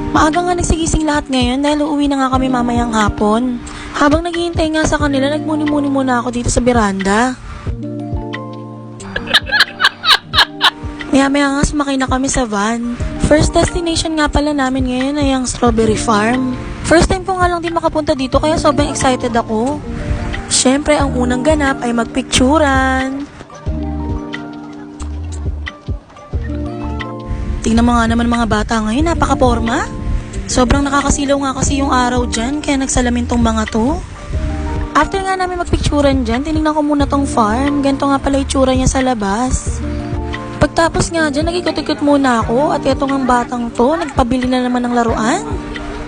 Maaga nga nagsigising lahat ngayon dahil uuwi na nga kami mamayang hapon. Habang naghihintay nga sa kanila, nagmuni-muni muna ako dito sa beranda. Maya-maya nga sumakay na kami sa van. First destination nga pala namin ngayon ay ang Strawberry Farm. First time ko nga lang din makapunta dito kaya sobrang excited ako. Siyempre, ang unang ganap ay magpicturan. Tingnan mo nga naman mga bata ngayon, napaka-porma. Sobrang nakakasilaw nga kasi yung araw dyan, kaya nagsalamin tong mga to. After nga namin magpicturan dyan, tinignan ko muna tong farm. Ganito nga pala itsura niya sa labas. Pagtapos nga dyan, nag-ikot-ikot muna ako at eto ng batang to, nagpabili na naman ng laruan.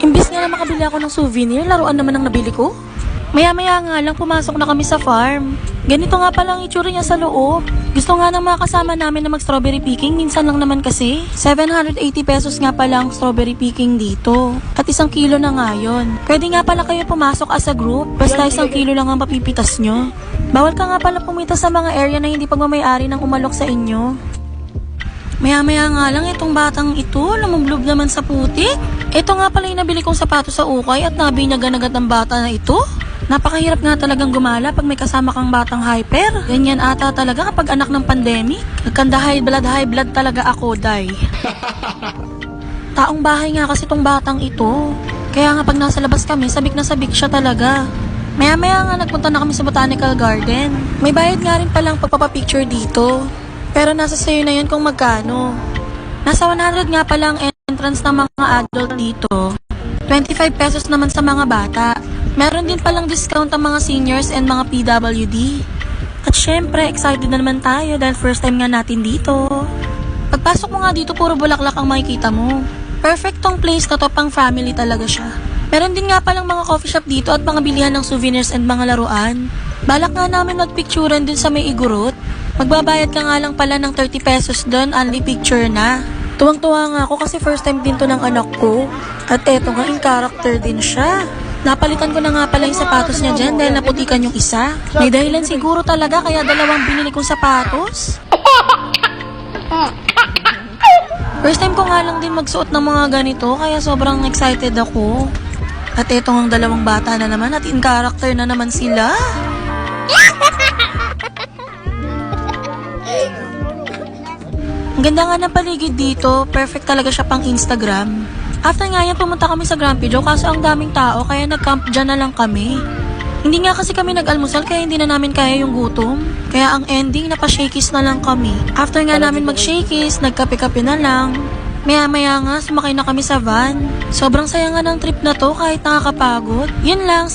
Imbis nga na makabili ako ng souvenir, laruan naman ang nabili ko. Maya-maya nga lang pumasok na kami sa farm. Ganito nga pala ang itsura niya sa loob. Gusto nga ng mga kasama namin na mag-strawberry picking, minsan lang naman kasi. 780 pesos nga pala ang strawberry picking dito. At 1 kilo na nga yun. Pwede nga pala kayo pumasok as a group, basta 1 kilo lang ang papipitas nyo. Bawal ka nga pala pumitas sa mga area na hindi pagmamayari ng umalok sa inyo. Maya-maya nga lang itong batang ito, lumublob naman sa putik. Ito nga pala yung nabili kong sapatos sa ukay at nabinyagan agad ang bata na ito. Napakahirap nga talagang gumala pag may kasama kang batang hyper. Ganyan ata talaga kapag anak ng pandemic. Nagkanda high blood talaga ako, day. Taong bahay nga kasi tong batang ito. Kaya nga pag nasa labas kami, sabik na sabik siya talaga. Maya-maya nga nagpunta na kami sa Botanical Garden. May bayad nga rin palang pagpapapicture dito. Pero nasa sayo na yun kung magkano. Nasa 100 nga palang entrance ng mga adult dito. 25 pesos naman sa mga bata. Meron din palang discount ang mga seniors and mga PWD. At syempre, excited na naman tayo dahil first time nga natin dito. Pagpasok mo nga dito, puro bulaklak ang makikita mo. Perfect tong place na to, pang family talaga siya. Meron din nga palang mga coffee shop dito at mga bilihan ng souvenirs and mga laruan. Balak nga namin magpicturean din sa may igurot. Magbabayad ka nga lang pala ng 30 pesos doon, only picture na. Tuwang-tuwa nga ako kasi first time din to ng anak ko. At eto nga, in character din siya. Napalitan ko na nga pala yung sapatos niya dyan dahil naputikan yung isa. May dahilan siguro talaga kaya 2 binili kong sapatos. First time ko nga lang din magsuot ng mga ganito kaya sobrang excited ako. At eto ang 2 bata na naman at in character na naman sila. Ang ganda nga ng paligid dito, perfect talaga siya pang Instagram. After nga yan, pumunta kami sa Grumpy Joe kaso ang daming tao kaya nag-camp dyan na lang kami. Hindi nga kasi kami nag-almusal kaya hindi na namin kaya yung gutom. Kaya ang ending, napashakis na lang kami. After nga namin mag-shakis, nagkape-kape na lang. Maya-maya nga, sumakay na kami sa van. Sobrang saya nga ng trip na to kahit nakakapagod. Yun lang,